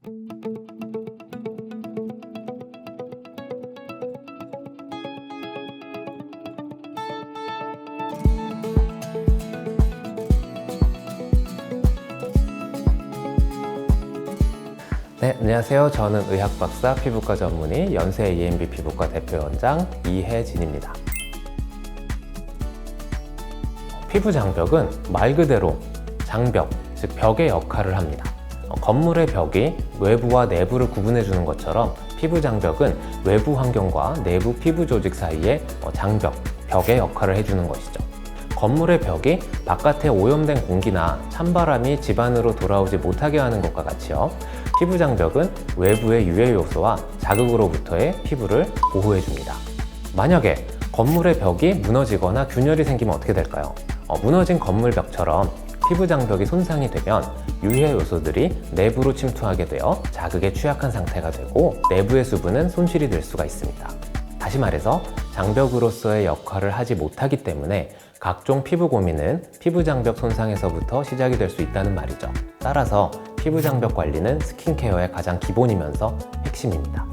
네, 안녕하세요. 저는 의학박사 피부과 전문의 연세 EMB 피부과 대표원장 이혜진입니다. 피부 장벽은 말 그대로 장벽, 즉 벽의 역할을 합니다. 건물의 벽이 외부와 내부를 구분해 주는 것처럼 피부 장벽은 외부 환경과 내부 피부 조직 사이의 장벽, 벽의 역할을 해주는 것이죠. 건물의 벽이 바깥에 오염된 공기나 찬바람이 집 안으로 돌아오지 못하게 하는 것과 같이요. 피부 장벽은 외부의 유해 요소와 자극으로부터의 피부를 보호해 줍니다. 만약에 건물의 벽이 무너지거나 균열이 생기면 어떻게 될까요? 무너진 건물 벽처럼 피부 장벽이 손상이 되면 유해 요소들이 내부로 침투하게 되어 자극에 취약한 상태가 되고 내부의 수분은 손실이 될 수가 있습니다. 다시 말해서 장벽으로서의 역할을 하지 못하기 때문에 각종 피부 고민은 피부 장벽 손상에서부터 시작이 될 수 있다는 말이죠. 따라서 피부 장벽 관리는 스킨케어의 가장 기본이면서 핵심입니다.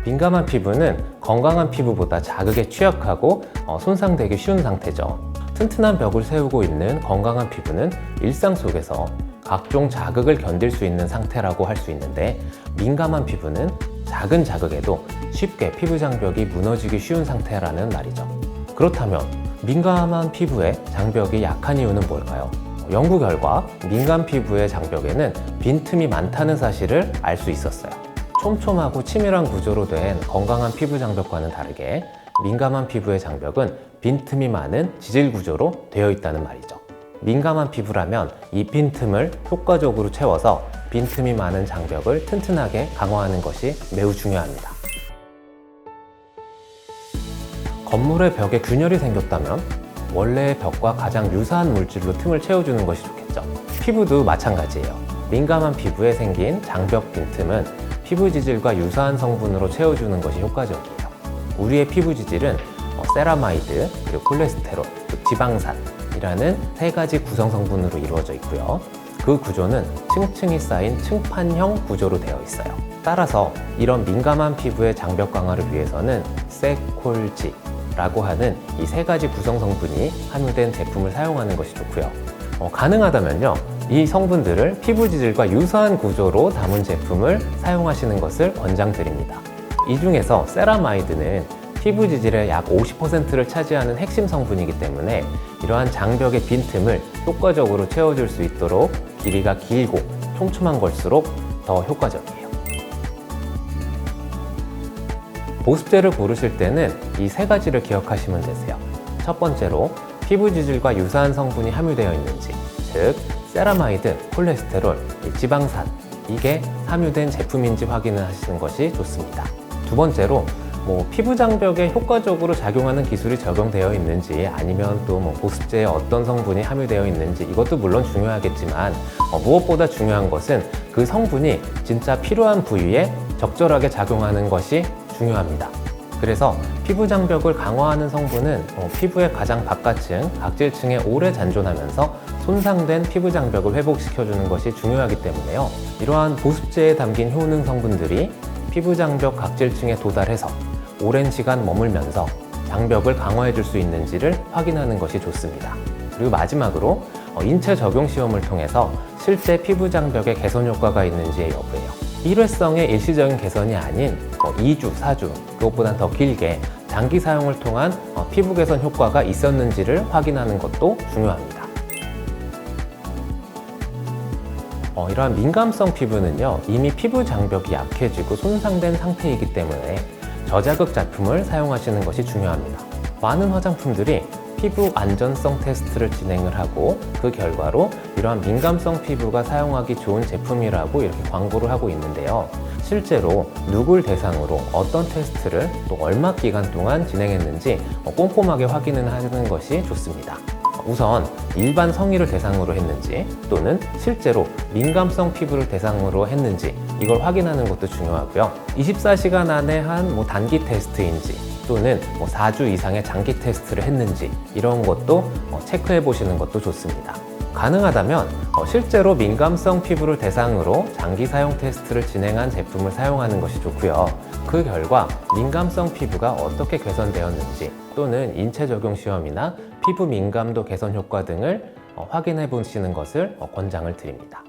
민감한 피부는 건강한 피부보다 자극에 취약하고 손상되기 쉬운 상태죠. 튼튼한 벽을 세우고 있는 건강한 피부는 일상 속에서 각종 자극을 견딜 수 있는 상태라고 할 수 있는데, 민감한 피부는 작은 자극에도 쉽게 피부 장벽이 무너지기 쉬운 상태라는 말이죠. 그렇다면 민감한 피부의 장벽이 약한 이유는 뭘까요? 연구 결과 민감 피부의 장벽에는 빈틈이 많다는 사실을 알 수 있었어요. 촘촘하고 치밀한 구조로 된 건강한 피부 장벽과는 다르게 민감한 피부의 장벽은 빈틈이 많은 지질 구조로 되어 있다는 말이죠. 민감한 피부라면 이 빈틈을 효과적으로 채워서 빈틈이 많은 장벽을 튼튼하게 강화하는 것이 매우 중요합니다. 건물의 벽에 균열이 생겼다면 원래의 벽과 가장 유사한 물질로 틈을 채워주는 것이 좋겠죠. 피부도 마찬가지예요. 민감한 피부에 생긴 장벽 빈틈은 피부 지질과 유사한 성분으로 채워주는 것이 효과적이에요. 우리의 피부 지질은 세라마이드, 그리고 콜레스테롤, 즉 지방산이라는 세 가지 구성 성분으로 이루어져 있고요. 그 구조는 층층이 쌓인 층판형 구조로 되어 있어요. 따라서 이런 민감한 피부의 장벽 강화를 위해서는 세콜지라고 하는 이 세 가지 구성 성분이 함유된 제품을 사용하는 것이 좋고요. 가능하다면요, 이 성분들을 피부 지질과 유사한 구조로 담은 제품을 사용하시는 것을 권장드립니다. 이 중에서 세라마이드는 피부 지질의 약 50%를 차지하는 핵심 성분이기 때문에 이러한 장벽의 빈틈을 효과적으로 채워줄 수 있도록 길이가 길고 촘촘한 걸수록 더 효과적이에요. 보습제를 고르실 때는 이 세 가지를 기억하시면 되세요. 첫 번째로 피부 지질과 유사한 성분이 함유되어 있는지, 즉 세라마이드, 콜레스테롤, 지방산, 이게 함유된 제품인지 확인을 하시는 것이 좋습니다. 두 번째로 피부 장벽에 효과적으로 작용하는 기술이 적용되어 있는지, 아니면 또 보습제에 어떤 성분이 함유되어 있는지, 이것도 물론 중요하겠지만 무엇보다 중요한 것은 그 성분이 진짜 필요한 부위에 적절하게 작용하는 것이 중요합니다. 그래서 피부 장벽을 강화하는 성분은 피부의 가장 바깥층, 각질층에 오래 잔존하면서 손상된 피부 장벽을 회복시켜주는 것이 중요하기 때문에요. 이러한 보습제에 담긴 효능 성분들이 피부 장벽 각질층에 도달해서 오랜 시간 머물면서 장벽을 강화해 줄 수 있는지를 확인하는 것이 좋습니다. 그리고 마지막으로 인체 적용 시험을 통해서 실제 피부 장벽에 개선 효과가 있는지의 여부예요. 일회성의 일시적인 개선이 아닌 2주, 4주, 그것보다 더 길게 장기 사용을 통한 피부 개선 효과가 있었는지를 확인하는 것도 중요합니다. 이러한 민감성 피부는요, 이미 피부 장벽이 약해지고 손상된 상태이기 때문에 저자극 제품을 사용하시는 것이 중요합니다. 많은 화장품들이 피부 안전성 테스트를 진행을 하고 그 결과로 이러한 민감성 피부가 사용하기 좋은 제품이라고 이렇게 광고를 하고 있는데요. 실제로 누굴 대상으로 어떤 테스트를 또 얼마 기간 동안 진행했는지 꼼꼼하게 확인을 하는 것이 좋습니다. 우선 일반 성인을 대상으로 했는지 또는 실제로 민감성 피부를 대상으로 했는지 이걸 확인하는 것도 중요하고요. 24시간 안에 한 단기 테스트인지 또는 4주 이상의 장기 테스트를 했는지 이런 것도 체크해 보시는 것도 좋습니다. 가능하다면 실제로 민감성 피부를 대상으로 장기 사용 테스트를 진행한 제품을 사용하는 것이 좋고요. 그 결과 민감성 피부가 어떻게 개선되었는지 또는 인체 적용 시험이나 피부 민감도 개선 효과 등을 확인해 보시는 것을 권장을 드립니다.